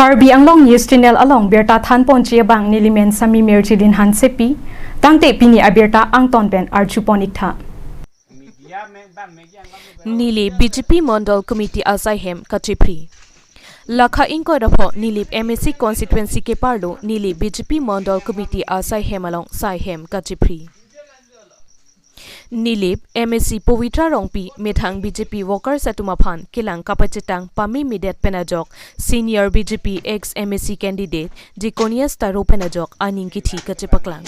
Karbi Anglong News Channel along Berta Than Ponchia Bang Nilimen Sami Merchilin Han Sepi Tangte Pini Aberta Angton Ben Archuponik Tha Nili BJP Mondal Committee Asaihem Kachipri Lakha Inko Rapho Nilip MSC constituency ke parlo Nili BJP Mondal Committee Asaihem along Saihem Kachipri Nilip MSC Povitra Rongpi Methang BJP Worker Satumaphan Kilang Kapachitang Pami Midet Penajok Senior BJP ex MSC candidate Diconius Taro Penajok Aningkithi Kachipaklang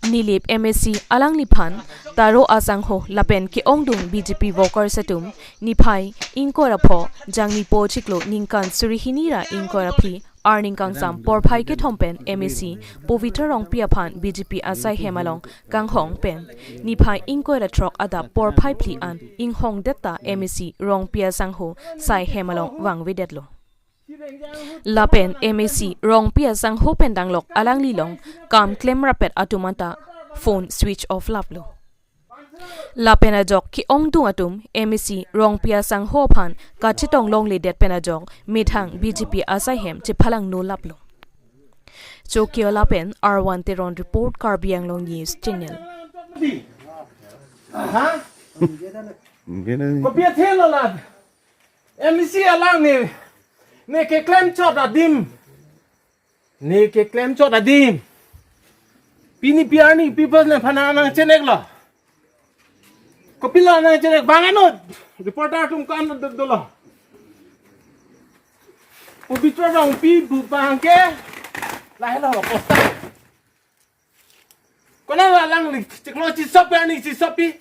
Nilip MSC Alang Liphan Taro Asangho Lapen Ki Ongdung BJP Worker Satum Niphai Inkorapho Jangni Po Chiklo Ningkan Surihinira Inkorapi Arningkang Sam Porphai Ke Thompen MSC Povitra Rongpi Aphan BJP Asai Hemalong Kanghong Pen Niphai Inkora Trok Ada Porphai Pli An Inghong Detta MSC Rongpia Sangho Sai Hemalong Wangwidetlo Lapen MSC Rongpia Sangho Pendanglok Alang Lilong Kam Claim Rapet Atumanta Phone Switch Off Laplo Lapen Ajok Ki Ongdung Atum MSC Rongpia Sangho Phan Kachitong Long Ledet Penajok Mithang BJP Asaihem Chiphalang No Laplo Chokyo Lapen R1 Teron Report Karbi Anglong News Channel Kopia thelo la MSC alang ne ke claim chot adim ne ke claim chot adim pini piani people ne phana nang chenek la kopila nang chenek banganot reporter tum kan dolo Povitra Rongpi bu bangke la hela la posta kona la lang ni chiklo chi sop ani chi sopi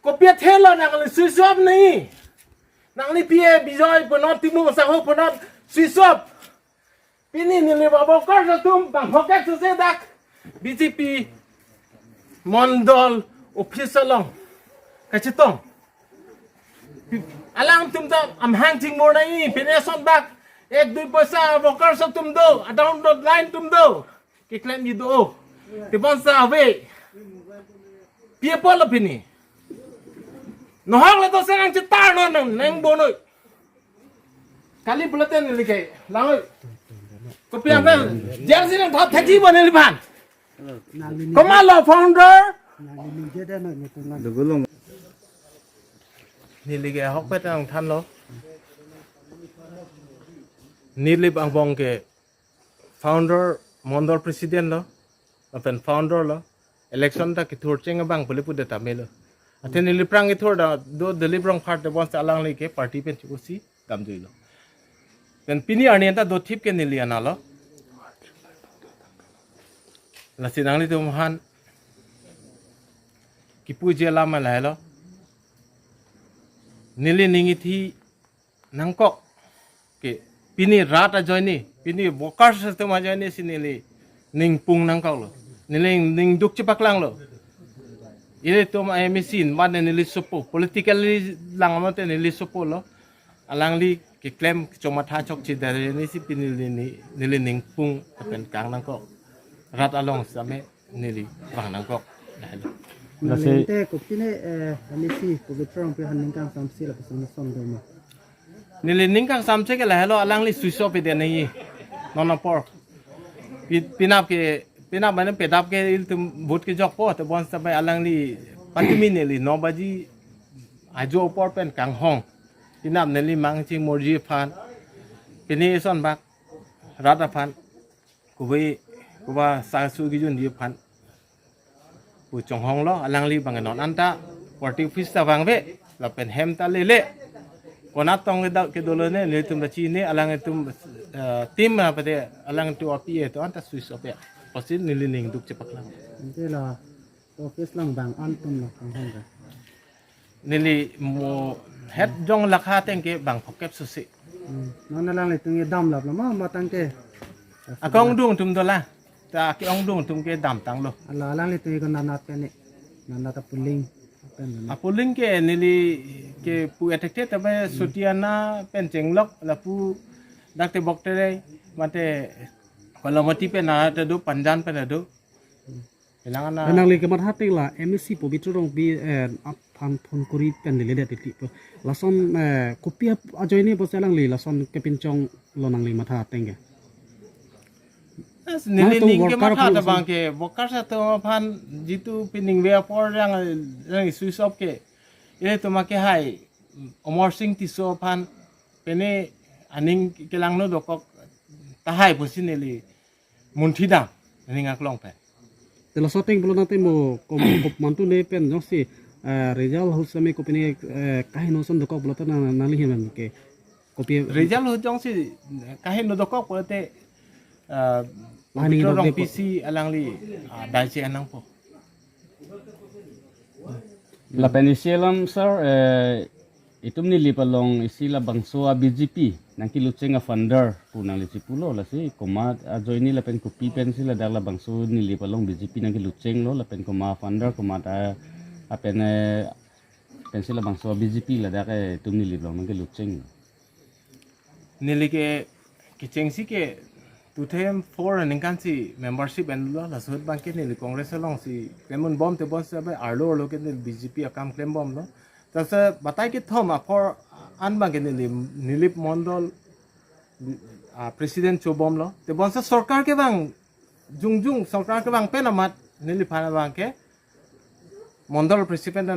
kopia thelo nang li sop ni nang ni pie bijoy ponot timu saho ponot sisop pini ni le babokar satum bang hoket se dak BJP Mondal official long kachitong alang tum ta am hanging more nai peneson bak ek dui paisa bokar satum do download line tum do ke claim yi do te bon sa ave pie polo pini no hang le to serang chitar no nang bonoi kali bulletin likai lang ko piang kan jang sin thot thaji boneli ban komalo founder nilige hok pet ang than lo nilip ang bong ke founder mondor president lo apen founder lo election ta ki thur cheng bang pole pu data melo Aten niliprang ithor da do delibrang part de bonse alang le ke party pen chusi kam joilo pen pini arnianta do thip ke niliana lo la sinang li tum han ki puje la ma la lo nili ningi thi nangkok ke pini rata joini pini worker system a joini sinili ning pung nangkok lo nili ning duk chipaklang lo Ini tu macam mesin, mana ni lisopo, politically lang amat ni lisopo lo, alang li ke claim cuma thachok cida ni si pinili ni ning pung apen kang nangkok, rat along same nili bang nangkok. Nasi. Te kopine nisi Povitra Rongpi haningkang samsi la pasang som doma. Nili ningkang samse ke lah lo alang li suiso pe dia ni, nona por. Pinap mana pedap ke itu vote ke jok po te bon sampai alang li patimin li no baji ajo por pen kang hong pinap neli mang ching morji phan pini son bak rata phan kuba sa su gi jun di phan pu chong hong lo alang li bang non anta party office ta bang ve la pen hem ta lele kona tong ke dolo ne le tum chi ne alang tum tim ma pate alang tu api to anta swiss opya Pasti nilining duk cepat lang. Nanti lah office lang bang antum lah kang hong ka. Nili mo head jong lakha tengke bang pokep susi. Nona lang litung ye dam lah ma matang ke. Akong dung tum dola. Ta ki ong dung tum ke dam tang lo. Ala lang litung ye nanat ke ni. Nanat apuling. Apuling ke nili ke pu etekte tabe sutiana pencenglok la pu dakte boktere mate kalau mati pe na ada do panjan pe na do Kailangan na nang li kemat hati la MSC po bitro rong bi pan phon kuri pen li le ti po lason kopi ajoy ni bo selang li lason kepincong lo nang li matha tenge nilining ke mata ta bang ke bokar sa to phan jitu pining we por rang switch off ke ye to ma ke hai Omar Singh ti so phan pene aning kelang no dokok ta hai posin li munthidang ning ak long pa te la soting bolo nate mo kom mantu ne pen jong si result hul same ko pene kahin no son dokok bolo ta na li hem ke kopi result ho jong si kahin no dokok pote Maning Rong dog PC alang li dai che anang po La penisilam sir itum ni lipalong isila bangsoa BGP nang kilutseng a funder punang lisipulo la si koma ajoy ni la pen kopi pen sila dala bangso ni lipalong BGP nang kilutseng lo la pen koma funder koma ta apen pen sila bangsoa BGP la da ke tum ni lipalong nang kilutseng nili ke chengsi ke 2004 ning kan si membership and lo la sud bank ke nili congress long si lemon bomb te bon sa arlo lo ke nili BGP akam claim bomb lo ta sa batai ke thom for an bang ke nilip mondol president chobom lo te bon sa sarkar ke bang jungjung sarkar ke bang penamat nili phana bang ke mondol president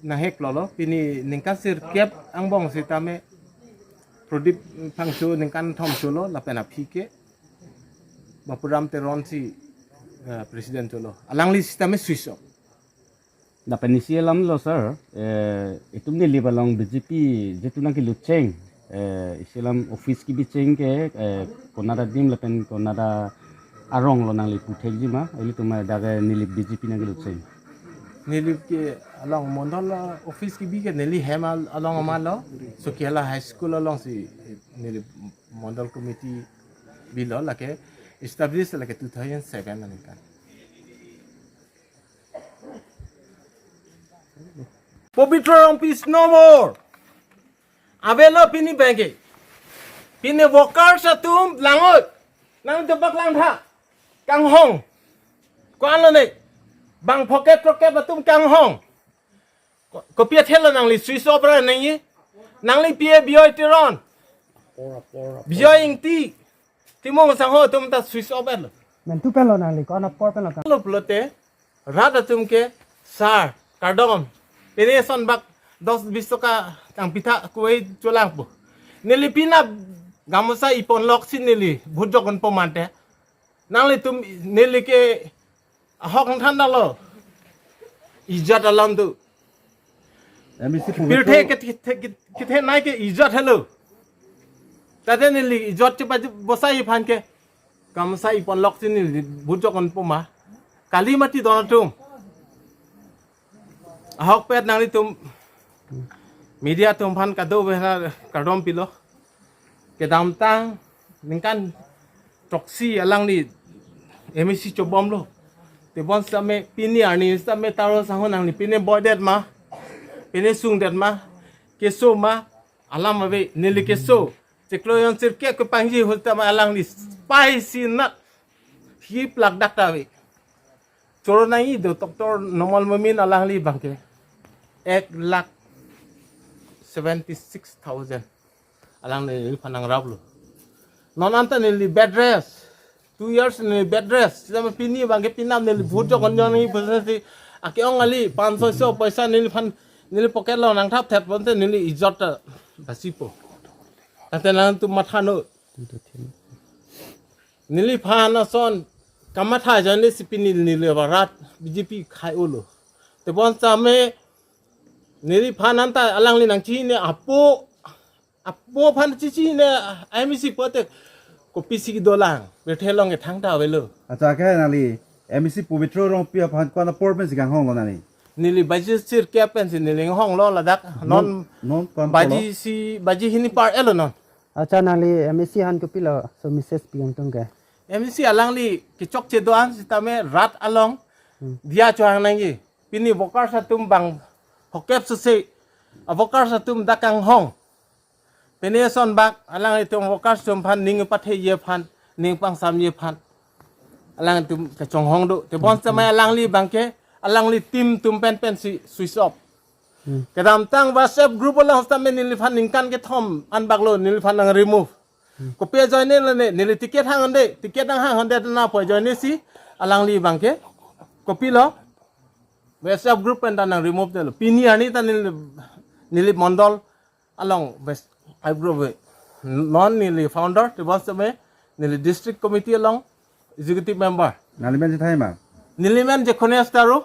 na hek lo pini ningkan sir kep ang bong si tame Prodip pangsu ningkan thom solo la pena phike bapuram te ron si president solo alang li sistem switch off la penisilam lo sir itum ni lipalong BGP jetu nang kilutseng isilam office ki bicheng ke konada dim la pen konada arong lo nang li puthek jima eli tuma daga nilip BGP nang kilutseng nilip ke along mondol office ki bi ke nili hemal along amalo so kela high school along si nilip mondol committee bilo la ke establish la ke 2007 nanikan Pobitron peace no more avelo pini bange pini worker sa tum langot nang tebak lang tha kang hong kwan lo ne bang pocket batum kang hong ko pia thela nang li switch off ra nang nang li pia bioi tiron bioi ing ti timong sang ho tum ta switch off el men tu pelo nang li ko na por pelo lo plote rada tum ke sar kardom pene son bak 10-20 toka kang pita kuai chulang po nilipina gamusa ipon lok sin nili bhujokon pomante nang li tum nili ke hok than dalo इज्जत अलाम तो फिर थे किथे नाइ के इज्जत hello ताते निली इज्जत चे बसाई फान के कामसाई पन लक सिन बुजो कन पमा काली माटी दन तुम हक पेट नांगली तुम मीडिया तुम फान कादो बेना काडम पिलो के दाम तांग निंकान taxi अलांगली MC चोबम low te bon same pini ani same taro sango nang ni pine boydet ma pine sung det ma keso ma alam ave nili keso tekloyon sir ke ko pangji hulta ma alang ni spicy nut hi plak dakta ve choro nai do doctor normal mamin alang li bangke 1,76,000 alang ni panang rablo non anta ni bed rest 2 years ni bed rest sama pini bangke pinam ni bhujo konjon ni besi akiong ali 500 paisa ni fan ni pocket lo nang thap thet bonte ni izzat basipo ate nang tu mathano ni phana son kamatha jani sipini ni le barat BJP khai ulo te bon same ni phanan ta alang li nang chi ne apo phan chi ne IMC pote ko PC ki dolang bethe long e thang ta velo acha ka nali MEC pubitro rong pia phan kwa na por pen sigang hong lo nani nili baji sir ke pen sin nili hong lo ladak non kon baji hini par elo non acha nang li MSC han ko pilo so mrs piang tong ka MC alang li ki chok che doan sitame rat along dia choang nang yi pini bokar sa tum bang hokep se avokar sa tum dakang hong peneson bak alang itu vokar sum phan ning pathe ye phan ning pang sam ye phan alang tum ka chong hong do te bon sama alang li bangke alang li tim tum pen si switch off kadam tang WhatsApp group la hosta men nil fan ningkan ke thom an baglo nil fan nang remove ko pe join ne nil ticket hang ande ticket hang ande na po join si alang li bangke copy lo WhatsApp group pen nang remove de lo pini ani ta nil mondol along west I group non nil founder te bon sama nil district committee along executive member Nalimen je thai ma. Niliman je khone astaro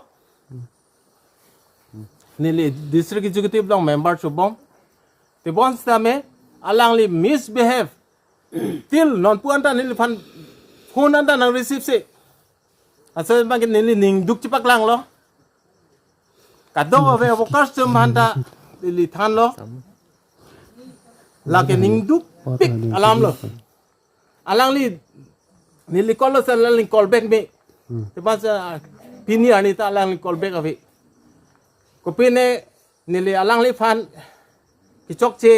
nili district executive long member chubom te bon stame alang li misbehave till non puanta nili fan phone anda nang receive se asa bang nili ning duk chipak lang lo kado ave vokas chum handa nili than lo la ke ning duk pik alam lo alang li nili call lo sal li call back me te pas pini ani ta alang li call back ave ko pine nili alang li fan ki chok che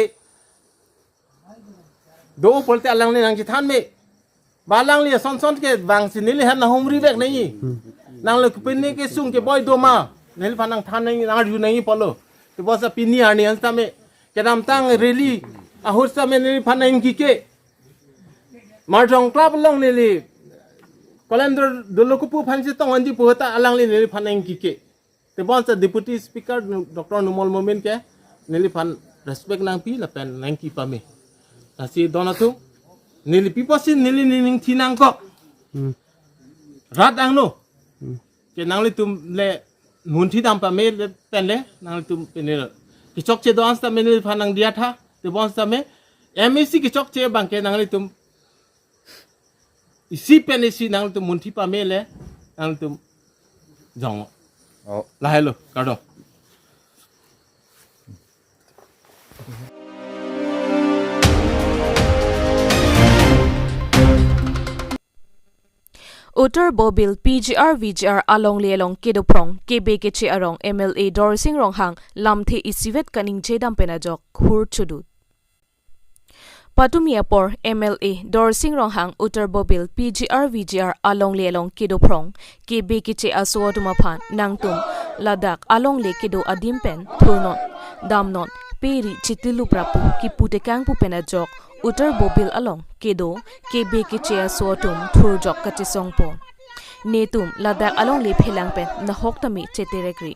do polte alang li nang chi than me ba alang li son ke bang si nili han na homri back nahi nang le pine ke sung ke boy do ma nili fan nang than nahi nang ru nahi polo te pas pini ani an ta me ke dam tang really a hosta me nili fan nang ki ke marjong club long nili calendar dolokupu phansi tong andi puhata alang li nili fan nang ki ke te bon sa deputy speaker Dr. Numol Momin ke nili fan respect nang pi la pen nang ki pa me asi donatu nili piposin nili ning thinang ko rat ang no ke nang li tum le nun thi dam pa me pen le nang li tum penel ki chok che don sta me nili fan nang dia tha te bon sa me MEC ki chok che bang ke nang li tum isi pen isi nang li tum mun thi pa me le nang li tum jong Oh. la hello kado Uttar Bobil PGR VGR along lelong kedoprong kebe keche arong MLA Dorsing Ronghang lamthe isivet kaning chedam penajok khur chudut Patumiapor MLA Dorsing Ronghang Uttar Bobil PGR VGR along lelong kedoprong kebe keche aswatuma nangtum Ladakh along le kedo adimpen thurnon damnon peri chitilu prapu kiputekang pu penajok Uttar Bobil along kedo kebe keche aswatum thurjok katisongpo Netum Ladakh along le phelang pen na hoktami cheterekri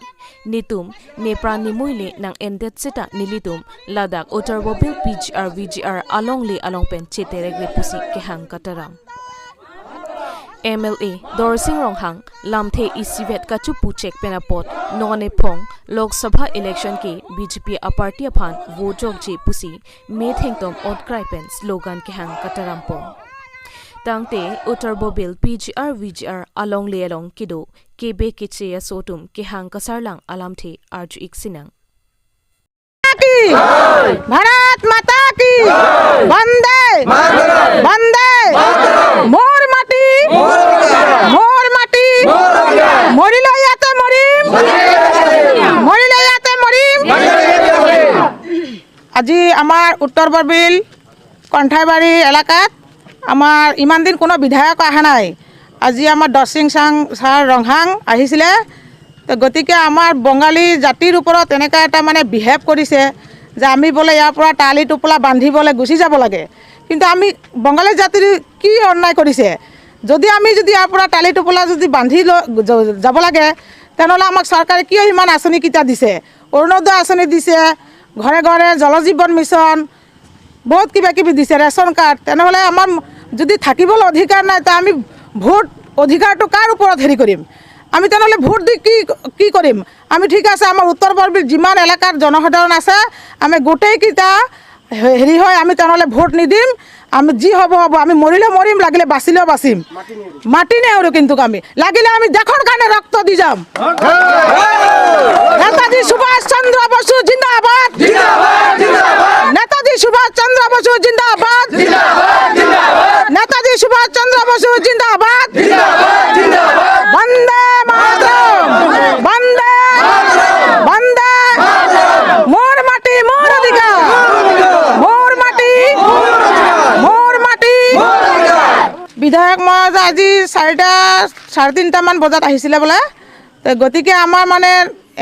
Netum nepran nimuile nang endet seta nilitum Ladakh Uttar Bobil PGR VGR along pen cheterekri pusi kehang kataram MLA Dorsing Ronghang lamthe isivet kachupu check penapot none phong Lok Sabha election ke BJP a party aphan vojok je pusi me thengtom outcry pen slogan kehang katarampo Tangte Uttar Bobil PGR VGR along kido kebe keche sotum kehang kasarlang alamthe arju iksinang Bharat माता की वंदे वंदे मोर माटी मरिले याते मरिम আজি আমার উত্তর বরবিল কণ্ঠাইবাড়ি এলাকাত আমার ইমান দিন কোনো বিধায়ক অহা নাই আজি আমার দর্শিং সার রংহাং আহিছিলে তো গতিকে আমার বঙালী জাতির ওপৰত এনেকা এটা মানে বিহেভ কৰিছে যে আমি বলে ইয়াৰ পৰা টালি টোপলা বান্ধিবলৈ গুচি যাব লাগে কিন্তু আমি বঙালী জাতিৰ কি অন্যায় কৰিছে যদি ইয়াৰ পৰা টালি টোপলা যদি বান্ধি যাব লাগে তেনেহ'লে আমাক চৰকাৰে কিয় ইমান আঁচনি কিটা দিছে অৰুণোদয় আঁচনি দিছে ঘৰে ঘৰে জলজীৱন মিছন বহুত কিবা কিবি দিছে ৰেচন কাৰ্ড তেনেহ'লে আমাৰ যদি থাকিবলৈ অধিকাৰ নাই তো আমি ভোট অধিকাৰটো কাৰ ওপৰত হেৰি কৰিম আমি তেনেহ'লে ভোট দি কি কৰিম আমি ঠিক আছে আমাৰ উত্তৰ বৰবিল যিমান এলেকাৰ জনসাধাৰণ আছে আমি গোটেইকেইটা হেৰি হয় আমি তেনেহ'লে ভোট নিদিম আমি যি হ'ব আমি মৰিলে মৰিম লাগিলে বাচিলেও বাচিম মাটি নেওঁৰো কিন্তু আমি লাগিলে আমি দেশৰ কাৰণে ৰক্ত দি যাম নেতাজী সুভাষ চন্দ্ৰ বসু জিন্দাবাদ নেতাজী সুভাষ চন্দ্ৰ বসু জিন্দাবাদ নেতাজী সুভাষ চন্দ্ৰ বসু জিন্দাবাদ বন্দে মাতৰম বন্দে বন্দে মোৰ মাটি মোৰ অধিকাৰ মোৰ মাটি বিধায়ক মহাশয় আজি 3:30 বজাত আহিছিলে বোলে। তো গতিকে আমাৰ মানে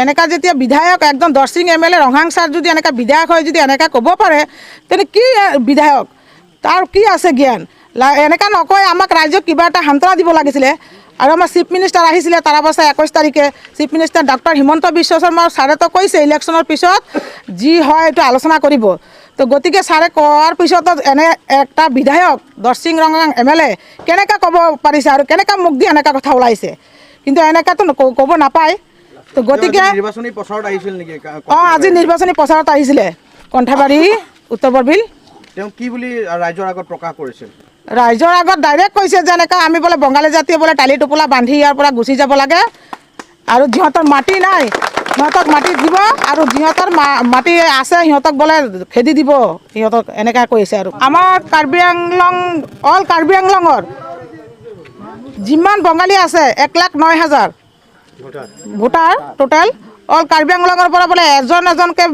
এনেকা যেতিয়া বিধায়ক একদম দৰ্শিং MLA ৰংহাং ছাৰ যদি এনেকা বিধায়ক হয় যদি এনেকা ক'ব পাৰে তেনে কি বিধায়ক তাৰ কি আছে জ্ঞান এনেকা নকয় আমাক ৰাজ্যক কিবা এটা সান্তনা দিব লাগিছিলে। আৰু আমাৰ চিফ মিনিষ্টাৰ আহিছিলে তাৰ পাছত 21 তাৰিখে chief minister doctor Himanta Biswa Sarma ছাৰে তো কৈছে ইলেকশ্যনৰ পিছত যি হয় এইটো আলোচনা কৰিব। তো গতিকে ছাৰে কোৱাৰ পিছতো এনে একটা বিধায়ক দৰ্শিং ৰংহাং MLA কেনেকৈ ক'ব পাৰিছে আৰু কেনেকৈ মুখ দি এনেকুৱা কথা ওলাইছে, কিন্তু এনেকাতো ক'ব নাপায়। তো গতিকে নিৰ্বাচনী প্ৰচাৰত আহিছিল নেকি? আজি নিৰ্বাচনী প্ৰচাৰত আহিছিলে কণ্ঠাবাৰী উত্তৰ বৰবিল। তেওঁ কি বুলি ৰাইজৰ আগত প্ৰকাশ কৰিছিল? ৰাইজৰ আগত ডাইৰেক্ট কৈছে যে এনেকৈ আমি বোলে বঙালী জাতিয়ে বোলে টালি টোপোলা বান্ধি ইয়াৰ পৰা গুচি যাব লাগে আৰু যিহঁতৰ মাটি নাই সিহঁতক মাটি দিব আৰু যিহঁতৰ মাটি আছে সিহঁতক বোলে খেদি দিব সিহঁতক এনেকৈ কৈছে। আৰু আমাৰ কাৰ্বি আংলং কাৰ্বি আংলঙৰ যিমান বঙালী আছে 1,09,000 ভোটাৰ টোটেল কাৰ্বি আংলঙৰ পৰা বোলে এজনকৈ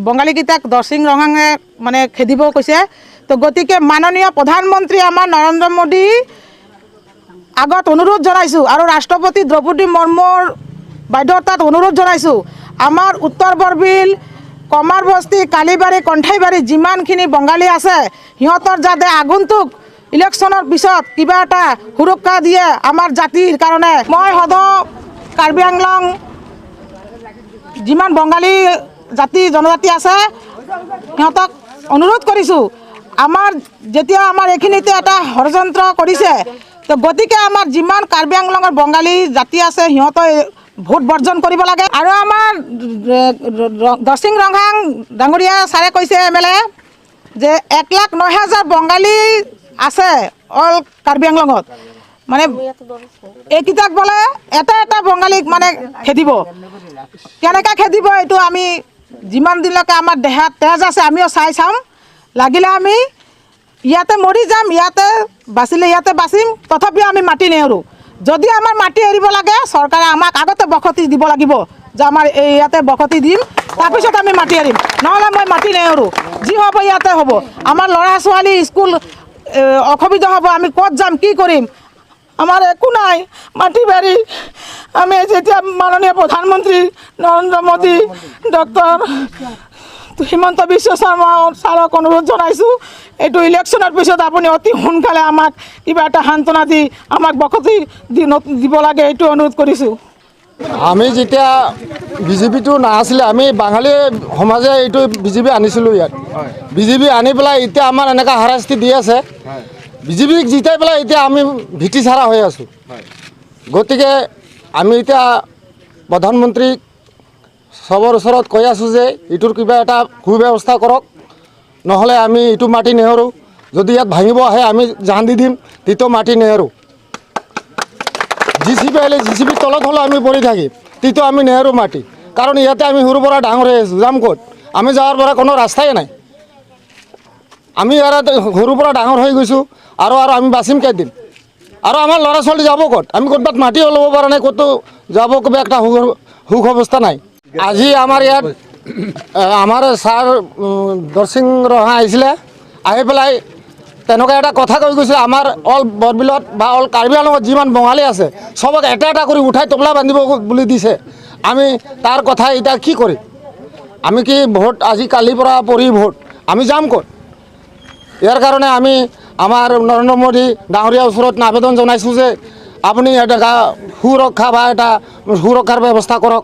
বঙালীকেইটাক দৰ্শিং ৰংহাঙে মানে খেদিব কৈছে। তো গতিকে মাননীয় প্ৰধানমন্ত্ৰী আমাৰ নৰেন্দ্ৰ মোদী আগত অনুৰোধ জনাইছোঁ আৰু ৰাষ্ট্ৰপতি দ্ৰৌপদী মুৰ্মুৰ বাধ্যতাত অনুৰোধ জনাইছোঁ আমাৰ উত্তৰ বৰবিল কমাৰ বস্তি কালিবাৰী কণ্ঠাইবাৰী যিমানখিনি বঙালী আছে সিহঁতৰ যাতে আগন্তুক ইলেকশ্যনৰ পিছত কিবা এটা সুৰক্ষা দিয়ে আমাৰ জাতিৰ কাৰণে। মই সদৌ কাৰ্বি আংলং যিমান বঙালী জাতি জনজাতি আছে সিহঁতক অনুৰোধ কৰিছোঁ আমাৰ যেতিয়া আমাৰ এইখিনিতে এটা ষড়যন্ত্ৰ কৰিছে তো গতিকে আমাৰ যিমান কাৰ্বি আংলঙৰ বঙালী জাতি আছে সিহঁতে ভোট বৰ্জন কৰিব লাগে। আৰু আমাৰ দৰ্শিং ৰংহাং ডাঙৰীয়া ছাৰে কৈছে MLA যে 1,09,000 বঙালী আছে কাৰ্বি আংলঙত, মানে এইকেইটাক বোলে এটা বঙালীক মানে খেদিব। কেনেকৈ খেদিব এইটো আমি যিমান দিনলৈকে আমাৰ দেহাত তেজ আছে আমিও চাম, লাগিলে আমি ইয়াতে মৰি যাম, ইয়াতে বাচিলে ইয়াতে বাচিম, তথাপিও আমি মাটি নেৰোঁ। যদি আমাৰ মাটি এৰিব লাগে চৰকাৰে আমাক আগতে বসতি দিব লাগিব যে আমাৰ ইয়াতে বসতি দিম, তাৰপিছত আমি মাটি এৰিম, নহ'লে মই মাটি নেৰোঁ। যি হ'ব ইয়াতে হ'ব। আমাৰ ল'ৰা ছোৱালী স্কুল অসুবিধা হ'ব, আমি ক'ত যাম কি কৰিম, আমাৰ একো নাই মাটি বাৰী। আমি যেতিয়া মাননীয় প্ৰধানমন্ত্ৰী নৰেন্দ্ৰ মোদী ডক্টৰ হিমন্ত বিশ্ব শৰ্মা ছাৰক অনুৰোধ জনাইছোঁ এইটো ইলেকশ্যনৰ পিছত আপুনি অতি সোনকালে আমাক কিবা এটা সান্তনা দি আমাক বসতি দিব লাগে এইটো অনুৰোধ কৰিছোঁ। আমি যেতিয়া বিজেপিটো নাছিলে আমি বাঙালী সমাজে এইটো বিজেপি আনিছিলোঁ ইয়াত। বিজেপি আনি পেলাই এতিয়া আমাৰ এনেকুৱা হাৰাশাস্তি দি আছে, বিজেপিক জিতাই পেলাই এতিয়া আমি ভীতি চাৰা হৈ আছোঁ। গতিকে আমি এতিয়া প্ৰধানমন্ত্ৰীক চবৰ ওচৰত কৈ আছোঁ যে এইটোৰ কিবা এটা সুব্যৱস্থা কৰক, নহ'লে আমি এইটো মাটি নেহেৰোঁ। যদি ইয়াত ভাঙিব আহে আমি জান দি দিম, তেতিয়া মাটি নেহেৰোঁ। JCB আহিলে JCBৰ তলত হ'লেও আমি পৰি থাকিম, তেতিয়া আমি নেহেৰোঁ মাটি। কাৰণ ইয়াতে আমি সৰুৰ পৰা ডাঙৰ হৈ আছোঁ, যাম ক'ত? আমি যাৱাৰ পৰা কোনো ৰাস্তাই নাই। আমি ইয়াত সৰুৰ পৰা ডাঙৰ হৈ গৈছোঁ আৰু আমি বাচিম কেইদিন? আৰু আমাৰ ল'ৰা ছোৱালী যাব ক'ত? আমি ক'ৰবাত মাটিও ল'ব পৰা নাই, ক'তো যাব কিবা একটা সুখ অৱস্থা নাই। আজি আমাৰ ইয়াত আমাৰ ছাৰ দৰ্শিং ৰংহাং আহিছিলে, আহি পেলাই তেনেকুৱা এটা কথা কৈ গৈছে আমাৰ বৰবিলত বা কাৰ্বি আংলঙত যিমান বঙালী আছে চবক এটা কৰি উঠাই টোপলা বান্ধিব বুলি দিছে। আমি তাৰ কথা এতিয়া কি কৰিম? আমি কি ভোট আজি কালিৰ পৰা পৰি ভোট আমি যাম ক'ত? ইয়াৰ কাৰণে আমি আমাৰ নৰেন্দ্ৰ মোদী ডাঙৰীয়াৰ ওচৰত আবেদন জনাইছোঁ যে আপুনি এটা সুৰক্ষা বা এটা সুৰক্ষাৰ ব্যৱস্থা কৰক।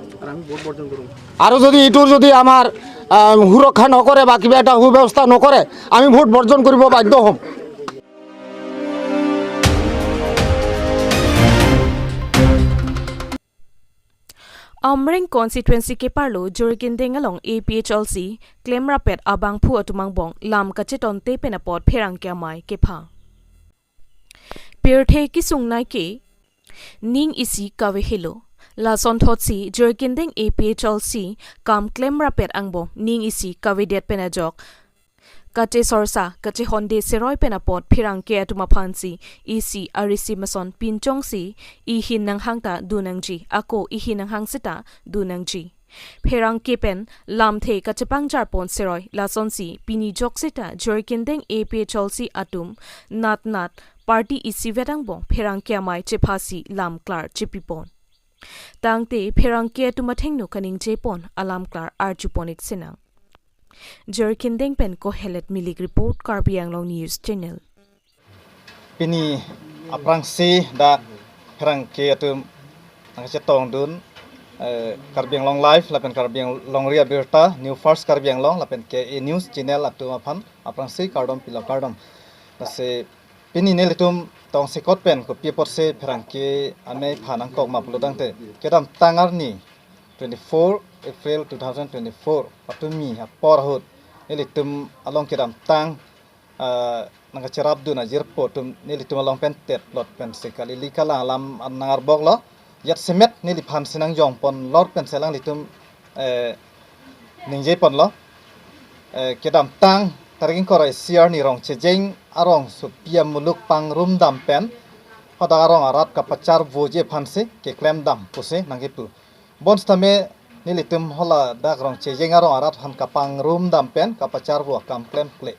আৰু যদি এইটোৰ যদি আমাৰ সুৰক্ষা নকৰে বা কিবা এটা সুব্যৱস্থা নকৰে আমি ভোট বৰ্জন কৰিব বাধ্য হ'ম। Amring constituency ke parlo Jurgin Dengalong APHLC claim rapid abang phu atumang lam kacheton te penapot pherang kya mai ke pha pirthe ki sungnai ke ning isi kawe helo la son thot si Jurgin Deng APHLC kam claim rapid angbo ning isi kawe det penajok kache sorsa kache honde seroi penapot phirang ke atuma phansi isi arisi mason pinchong si I hin nang hangta dunangji ako I hin nang hangsita dunangji phirang ke pen lam the kachepang jar pon seroi la son si pini jok sita Jurgin Deng APHLC atum nat party isi vedang bong pherang kya mai chephasi lam klar chepipon tangte pherang kya tu matheng no kaning chepon alam klar archuponik sinang jerkindeng pen ko helet milik report Karbi Anglong News Channel pini aprang si da pherang kya tu ang chetong dun Karbi Anglong live lapen Karbi Anglong ria berta new first Karbi Anglong lapen ke news channel atu aphan aprang si kardom pila kardom se pini nelitum tong sekot pen ko piepot se pherang ke ame phanang kok mapludang te kedam tangar ni 24 April 2024 patumi apor hot nelitum along kedam tang nang cerap duna jirpo tum nelitum along pen tet lot pen sekali likala lam nangar bok lo yat semet nili phan sinang jong pon lor pen selang litum ningje pon lo kedam tang taring korai siar ni rong chejeng arong supia muluk pang rum dam pen pada arong arat kapacar voje phanse ke klem dam puse nangipu bons tame nilitum hola dak rong chejeng arong arat han kapang rum dam pen kapacar vo kam klem kle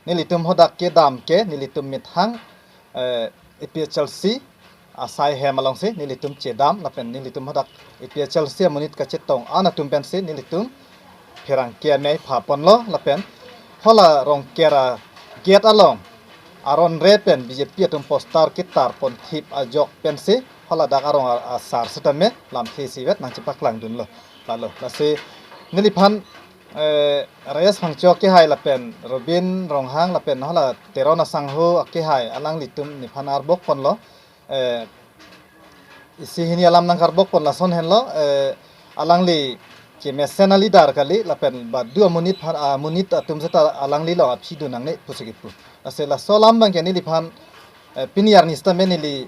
nilitum hodak ke dam ke nilitum mithang epia chelsea asai hemalong se nilitum chedam lapen nilitum hodak epia chelsea monit ka chetong anatum pen se nilitum pherang ke nei pha pon lo lapen hola rong kera get along aron repen BJP tum poster kitar pon thip ajok pense hola dak arong asar setame lam thesi vet nang chipak lang dun lo lalo lase niliphan rayas hangchok ke hai lapen robin ronghang lapen hola terona sangho ke hai alang litum niphan arbok pon lo isi hini alam nang karbok pon lason hen lo alang li ke mesenali dar kali lapen ba 2 munit atum seta alang li lo aphi du nang ne pusigipu asela solam bang ke niliphan piniar nista menili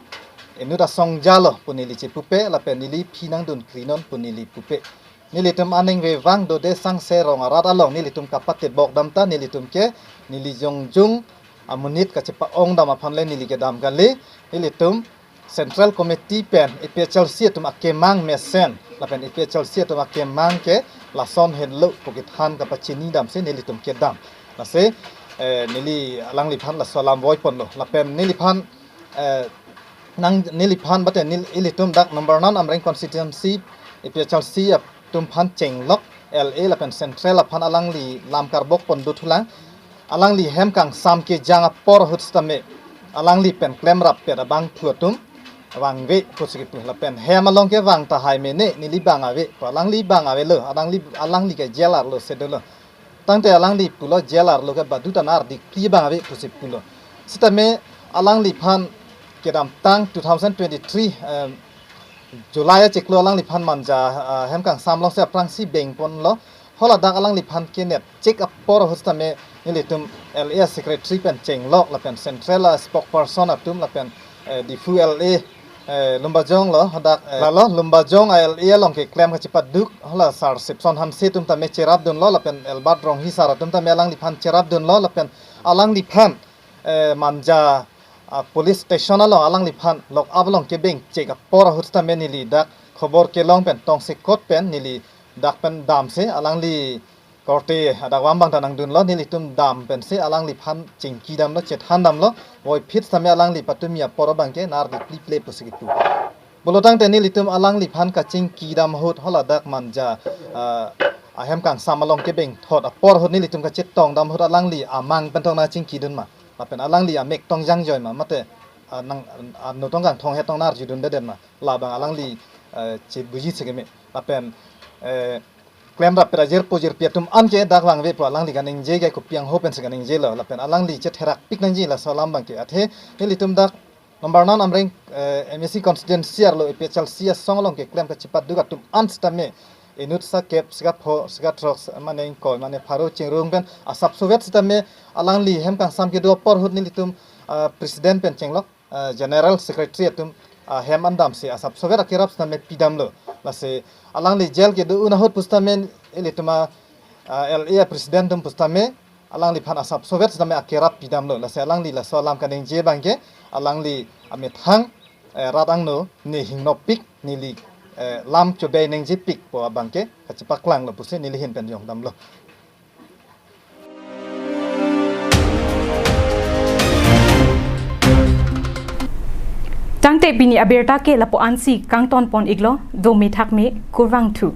enuda songjalo punili chipupe lapen nili phinang dun krinon punili pupe nilitum aning ve wang do de sang se rong arat along nilitum kapate bok damta nilitum ke nili jongjung amunit ka chepa ong dam aphan le nili ke dam kali nilitum Central Committee pen ipechal sia tum akemang mesen lapen ipechal sia tum akemang ke lason hello pokit han ka pachini dam se nilitum ke dam lase nili alang liphan la salam boy pon lo lapen niliphan nang niliphan bate nil ilitum dak number 9 amreng constituency ipechal sia tum phan chenglok LA lapen central aphan alang li lam karbok pon dutulang alang li hem kang sam ke janga por hutstame alang li pen klem rap pe bang thuatum wang ve pusigipu lapen hem along ke wang ta hai mene nili bang ave alang li bang ave lo alang li ke jelar lo sedolo tangte alang li pulo jelar lo ke baduta nar di ki bang ave pusipulo sitame alang li phan kedam tang 2023 July cheklo alang li phan manja hem kang samlong se prangsi beng pon lo hola dak alang li phan ke net check up por hostame nilitum LA secretary pen chenglok lapen central spokesperson atum lapen di fu LA lumbajong lo hodak lalo lumbajong LA long ke claim ka chipat duk hola sar sepson han se tum ta me cherap dun lo lapen elbat rong hi sar tum ta me alang li phan cherap dun lo lapen alang li phan manja police station along alang li phan lok ablong ke beng check up por hostame nili dak khobor ke long pen tong se kot pen nili dak pen dam se alang li korte ada wambang tanang dun lo nilitum dam pen se alang li phan chingki dam lo chet han dam lo oi fit same alang li patumia por bangke nar di clip play pusigitu bolotang te nilitum alang li phan ka chingki dam hot hola dak manja ahem kang samalong ke beng thot por hot nilitum ka chet tong dam hot alang li amang pen tong na chingki dun ma lapen alang li amek tong jang joy ma mate nang no tong kang thong he tong nar jidun de den ma la bang alang li che buji segeme lapen claim rap prajer pojer piatum anke dak wang ve alang li ganing je ga ko piang hopen se ganing je lo lapen alang li che therak pik nang ji la salam bang ke athe nilitum dak number 9 amreng MSC constituency arlo epechal sia songlong ke claim ka chipat duga tum anstame enut sa kep siga pho siga trox mane ko mane pharo chingrung ben asap sovet stame alang li hem kang sam ke do por hut nilitum president pen chenglok general secretary atum hem andam se asap sovet akirap stame pidam lo lase alang li jel ke du una hot pustame elituma LA president tum pustame alang li phan asap sovet stame akirap pidam lo lase alang li la salam kaning je bangke alang li amit hang radang no ni hingno pik nili lam chobe neng je pik po bangke kachipak lang lo puse nili hin pen yong dam lo Tangte bini abirta ke lapo ansi kang ton pon iglo do me thak me kurwang thu